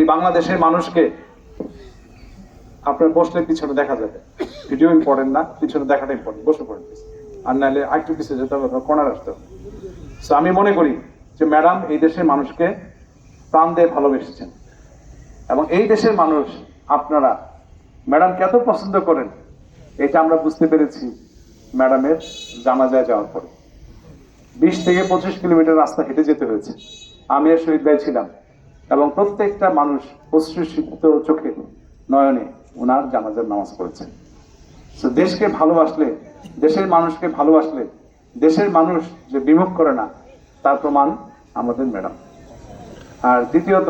উনি বাংলাদেশের মানুষকে, আপনার বসলে পিছনে দেখা যাবে, ভিডিও ইম্পর্টেন্ট না, পিছনে দেখাটা ইম্পর্টেন্ট, বসে পড়েন আর নাহলে আরেকটু পিছিয়ে যেতে হবে, কর্নার আসতে হবে। তো আমি মনে করি যে ম্যাডাম এই দেশের মানুষকে প্রাণ দিয়ে ভালোবেসেছেন, এবং এই দেশের মানুষ আপনারা ম্যাডামকে এত পছন্দ করেন, এটা আমরা বুঝতে পেরেছি ম্যাডামের জানাজায় যাওয়ার পরে। 20 থেকে 25 কিলোমিটার রাস্তা হেঁটে যেতে হয়েছে। আমি আর শহীদ ভাই ছিলাম, এবং প্রত্যেকটা মানুষ অশ্রুসিক্ত চোখে নয়নে ওনার জানাজার নামাজ পড়েছেন। তো দেশকে ভালোবাসলে, দেশের মানুষকে ভালোবাসলে দেশের মানুষ যে বিমুখ করে না, তার প্রমাণ আমাদের ম্যাডাম। আর দ্বিতীয়ত,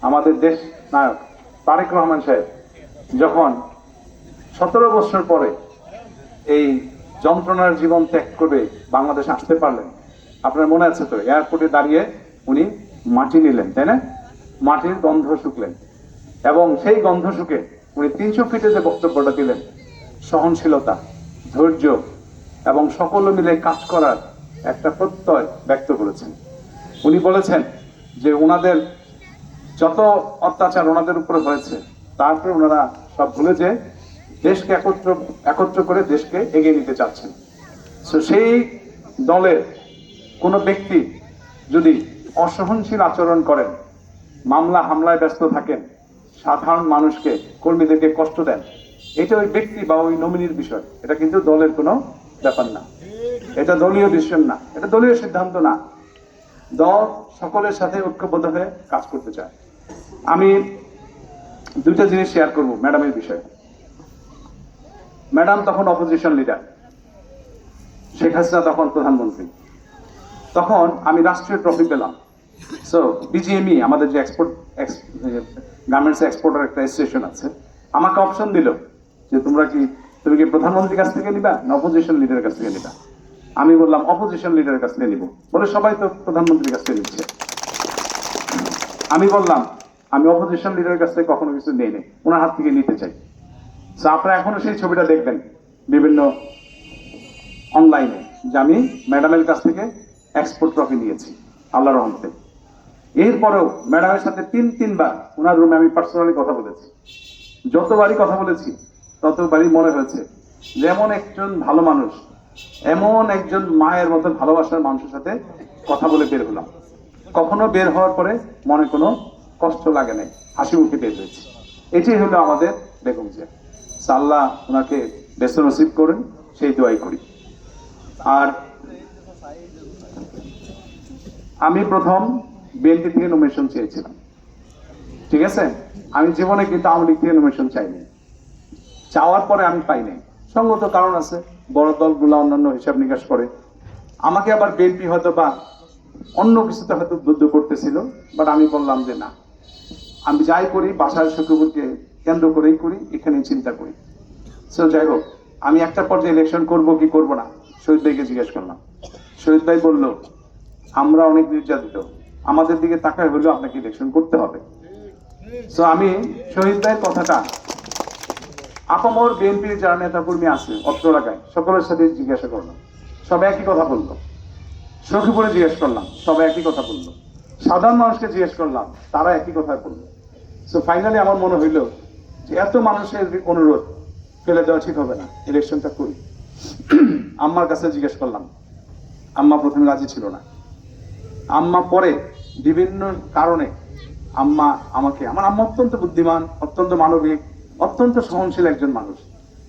আমাদের দেশ নায়ক তারেক রহমান সাহেব যখন 17 বছর পরে এই যন্ত্রণার জীবন ত্যাগ করে বাংলাদেশে আসতে পারলেন, আপনার মনে আছে তো, এয়ারপোর্টে দাঁড়িয়ে উনি মাটি নিলেন, তাই না? মাটির গন্ধ শুকলেন, এবং সেই গন্ধ শুকে উনি 300 ফিটে যে বক্তব্যটা দিলেন, সহনশীলতা, ধৈর্য এবং সকলে মিলে কাজ করার একটা প্রত্যয় ব্যক্ত করেছেন। উনি বলেছেন যে ওনাদের যত অত্যাচার ওনাদের উপরে হয়েছে, তারপরে ওনারা সব ভুলে যে দেশকে একত্র করে দেশকে এগিয়ে নিতে চাচ্ছেন। তো সেই দলের কোনো ব্যক্তি যদি অসহনশীল আচরণ করেন, মামলা হামলায় ব্যস্ত থাকেন, সাধারণ মানুষকে, কর্মীদেরকে কষ্ট দেন, এটা ওই ব্যক্তি বা ওই নমিনির বিষয়, এটা কিন্তু দলের কোনো ব্যাপার না, এটা দলীয় ডিসিশন না, এটা দলীয় সিদ্ধান্ত না। দল সকলের সাথে ঐক্যবদ্ধ হয়ে কাজ করতে চায়। আমি দুইটা জিনিস শেয়ার করব ম্যাডামের বিষয়ে। ম্যাডাম তখন অপোজিশন লিডার, শেখ হাসিনা তখন প্রধানমন্ত্রী। তখন আমি রাষ্ট্রীয় ট্রফি পেলাম। সো বিজিএমই, আমাদের যে গার্মেন্টস এক্সপোর্টার একটা অ্যাসোসিয়েশন আছে, আমাকে অপশন দিল যে তুমি কি প্রধানমন্ত্রীর কাছ থেকে নিবা না অপোজিশন লিডারের কাছ থেকে নিবা? আমি বললাম অপোজিশন লিডারের কাছ থেকে নিব। বলে সবাই তো প্রধানমন্ত্রীর কাছ থেকে নিচ্ছে। আমি বললাম আমি অপোজিশন লিডারের কাছ থেকে কখনো কিছু নেই, ওনার হাত থেকে নিতে চাই। তো আপনারা এখনো সেই ছবিটা দেখবেন বিভিন্ন অনলাইনে, যে আমি ম্যাডামের কাছ থেকে এক্সপোর্ট ট্রফি নিয়েছি আল্লাহর রহমতে। এরপরেও ম্যাডামের সাথে তিনবার ওনার রুমে আমি পার্সোনালি কথা বলেছি। যতবারই কথা বলেছি ততবারই মনে হয়েছে যে এমন একজন ভালো মানুষ, এমন একজন মায়ের মতো ভালোবাসার মানুষের সাথে কথা বলে বের হলাম। কখনো বের হওয়ার পরে মনে কোনো কষ্ট লাগে নাই, হাসি মুখে বের হয়েছে। এটাই হলো আমাদের বেগম জিয়া। আল্লাহ ওনাকে বেস্ট নসিব করেন, সেই দোয়াই করি। আর আমি প্রথম বিএনপি থেকে নমিনেশন চেয়েছিলাম, ঠিক আছে? আমি জীবনে কিন্তু আওয়ামী লীগ থেকে নমিনেশন চাইনি। চাওয়ার পরে আমি পাইনি, সঙ্গত কারণ আছে, বড় দলগুলো অন্যান্য হিসাব নিকাশ করে। আমাকে আবার বিএনপি হয়তো বা অন্য কিছুতে হয়তো উদ্বুদ্ধ করতেছিল, বাট আমি বললাম যে না, আমি যাই করি বাসায় শকুরকে কেন্দ্র করেই করি, এখানেই চিন্তা করি। সো যাই হোক, আমি একটা পর্যায়ে ইলেকশন করব কি করব না শহীদ ভাইকে জিজ্ঞেস করলাম। শহীদ ভাই বলল, আমরা অনেক নির্যাতিত, আমাদের দিকে তাকায় হলেও আপনাকে ইলেকশন করতে হবে। সো আমি শহীদ ভাইয়ের কথাটা আপামর বিএনপির যারা নেতা কর্মী আছে অত্র এলাকায় সকলের সাথে জিজ্ঞাসা করলাম, সবাই একই কথা বললো। সখীপুরে জিজ্ঞেস করলাম, সবাই একই কথা বললো। সাধারণ মানুষকে জিজ্ঞেস করলাম, তারা একই কথা বললো। সো ফাইনালি আমার মনে হইল যে এত মানুষের অনুরোধ ফেলে দেওয়া ঠিক হবে না, ইলেকশনটা করি। আম্মার কাছে জিজ্ঞেস করলাম, আম্মা প্রথমে রাজি ছিল না। আম্মা পরে বিভিন্ন কারণে আম্মা আমাকে, আমার আম্মা অত্যন্ত বুদ্ধিমান, অত্যন্ত মানবিক, অত্যন্ত সহনশীল একজন মানুষ।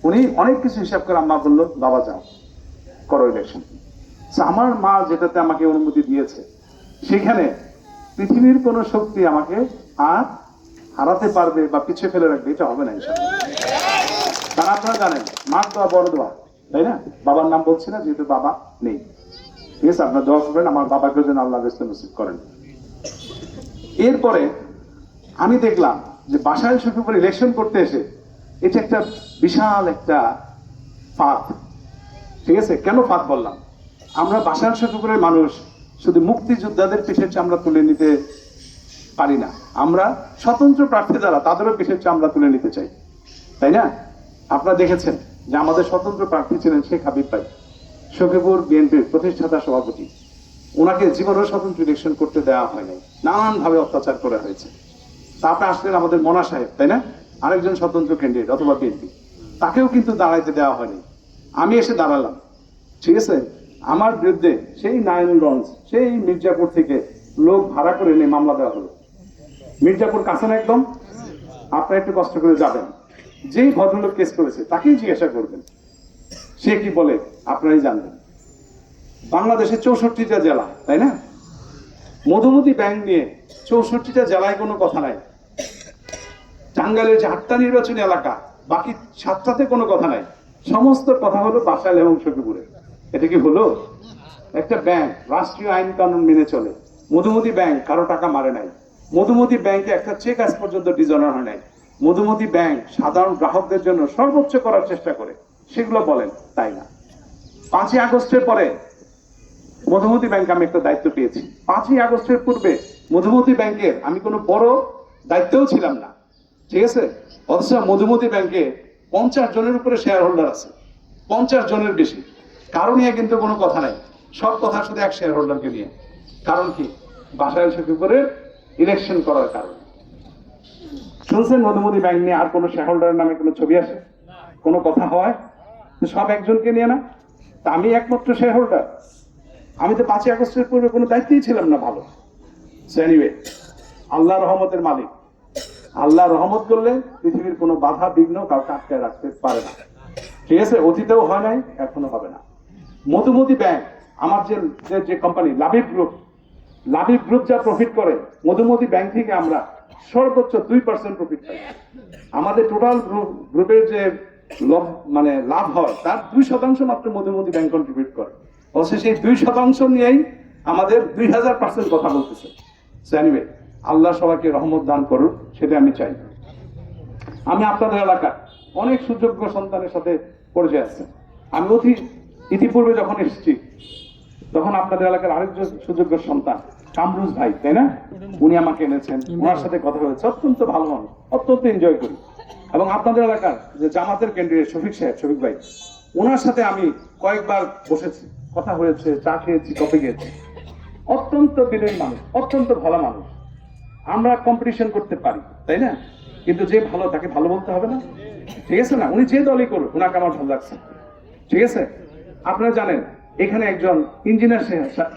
উনি অনেক কিছু হিসাব করে আম্মা বললো, বাবা যাও করো ইলেকশন। আমার মা যেটাতে আমাকে অনুমতি দিয়েছে, সেখানে পৃথিবীর কোন শক্তি আমাকে আর হারাতে পারবে বা পিছিয়ে ফেলে রাখবে এটা হবে না ইনশাআল্লাহ। তারা আপনারা জানেন মার দোয়া বড় দোয়া, তাই না? বাবার নাম বলছি না, যেহেতু বাবা নেই, ঠিক আছে? আপনার দোয়া করবেন আমার বাবাকে যেন আল্লাহ বেস্ত নসিব করেন। এরপরে আমি দেখলাম যে বাসায় শফিপুর ইলেকশন করতে এসে এটা একটা বিশাল একটা ফাঁদ, ঠিক আছে? কেন ফাঁদ বললাম? আমরা বাসায় শফিপুরের মানুষ শুধু মুক্তিযোদ্ধাদের পিঠের চামড়া তুলে নিতে পারি না, আমরা স্বতন্ত্র প্রার্থী যারা তাদেরও পিঠের চামড়া তুলে নিতে চাই, তাই না? আপনারা দেখেছেন যে আমাদের স্বতন্ত্র প্রার্থী ছিলেন শেখ হাবিব ভাই, শফিপুর বিএনপির প্রতিষ্ঠাতা সভাপতি। ওনাকে জীবনেও স্বতন্ত্র ইলেকশন করতে দেওয়া হয়নি, নানানভাবে অত্যাচার করা হয়েছে। তারপরে আসলেন আমাদের মনা সাহেব, তাই না, আরেকজন স্বতন্ত্র ক্যান্ডিডেট অথবা বিএনপি, তাকেও কিন্তু দাঁড়াইতে দেওয়া হয়নি। আমি এসে দাঁড়ালাম, ঠিক আছে। আমার বিরুদ্ধে সেই নারায়ণগঞ্জ, সেই মির্জাপুর থেকে লোক ভাড়া করে এনে মামলা দেওয়া হলো। মির্জাপুর কাছে না একদম, আপনারা একটু কষ্ট করে যাবেন, যেই ভদ্রলোক কেস করেছে তাকেই জিজ্ঞাসা করবেন, সে কি বলে আপনারাই জানবেন। বাংলাদেশে 64টা জেলা, তাই না, মধুমতি ব্যাংক নিয়ে 64টা জেলায় কোনো কথা নাই। টাঙ্গাইলের যে 8টা নির্বাচনী এলাকা, বাকি 7টাতে কোনো কথা নাই, সমস্ত কথা হলো বাসাইল এবং সখীপুরে। এটা কি হলো? একটা ব্যাংক রাষ্ট্রীয় আইন কানুন মেনে চলে, মধুমতি ব্যাংক কারো টাকা মারে নাই, মধুমতি ব্যাংকে একটা চেক আজ পর্যন্ত ডিজনার হয় নাই, মধুমতি ব্যাংক সাধারণ গ্রাহকদের জন্য সর্বোচ্চ করার চেষ্টা করে, সেগুলো বলেন, তাই না? 5ই আগস্টের পরে মধুমতি ব্যাংক আমি একটা দায়িত্ব পেয়েছি। 5ই আগস্টের পূর্বে মধুমতি ব্যাংকের আমি কোনো বড় দায়িত্বও ছিলাম না, ঠিক আছে। অথচ মধুমতি ব্যাংকে 50 জনের উপরে শেয়ার হোল্ডার আছে, 50 জনের বেশি। কারণ নিয়ে কিন্তু কোনো কথা নাই, সব কথা শুধু এক শেয়ার হোল্ডারকে নিয়ে। কারণ কি? বাসাইল সখীপুরের ইলেকশন করার কারণ। শুনছেন মধুমতি ব্যাংক নিয়ে আর কোনো শেয়ার হোল্ডারের নামে কোনো ছবি আসে, কোনো কথা হয়? সব একজনকে নিয়ে না। তা আমি একমাত্র শেয়ার হোল্ডার, আমি তো 5ই আগস্টের পূর্বে কোনো দায়িত্বই ছিলাম না ভালো। এনিওয়ে, আল্লাহ রহমতের মালিক, আল্লাহ রহমত করলে পৃথিবীর কোনো বাধা বিঘ্ন কাউকে আটকায় রাখতে পারে না, ঠিক আছে। অতীতেও হয় নাই, এখনো হবে না। মধুমতি ব্যাংক আমার যে কোম্পানি লাবিব গ্রুপ যা প্রফিট করে, মধুমতি ব্যাংক থেকে আমরা সর্বোচ্চ 2% প্রফিট পাই। আমাদের টোটাল গ্রুপের যে লাভ হয় তার 2% মাত্র মধুমতি ব্যাংক কন্ট্রিবিউট করে। অবশ্য সেই 2% নিয়েই আমাদের 2000% কথা বলতেছে। এনিওয়ে, আল্লাহ সবাইকে রহমত দান করুন, সেটা আমি চাই। আমি আপনাদের এলাকার অনেক সুযোগ্য সন্তানের সাথে পরিচয় আছে। আমি ইতিপূর্বে যখন এসেছি তখন আপনাদের এলাকার আরেকজন সুযোগ্য সন্তান কামরুজ ভাই, তাই না, উনি আমাকে এনেছেন, ওনার সাথে কথা হয়েছে, অত্যন্ত ভালো মানুষ, অত্যন্ত এনজয় করি। এবং আপনাদের এলাকার যে জামাতের ক্যান্ডিডেট শফিক ভাই, ওনার সাথে আমি কয়েকবার বসেছি, কথা হয়েছে, চা খেয়েছি, কফি খেয়েছি। অত্যন্ত বিনয়ী মানুষ, অত্যন্ত ভালো মানুষ। আমরা কম্পিটিশন করতে পারি, তাই না, কিন্তু যে ভালো তাকে ভালো বলতে হবে না, ঠিক আছে না। উনি যে দলই করুন, ওনাকে আমার ভালো লাগছে, ঠিক আছে। আপনারা জানেন এখানে একজন ইঞ্জিনিয়ার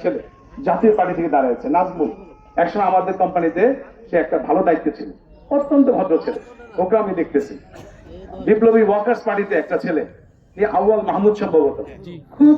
ছেলে জাতীয় পার্টি থেকে দাঁড়িয়েছে, নাজমুল। একসময় আমাদের কোম্পানিতে সে একটা ভালো দায়িত্ব ছিল, অত্যন্ত ভদ্র ছেলে, ওকে আমি দেখতেছি। বিপ্লবী ওয়ার্কার্স পার্টিতে একটা ছেলে, আউয়াল মাহমুদ সম্ভবত, খুব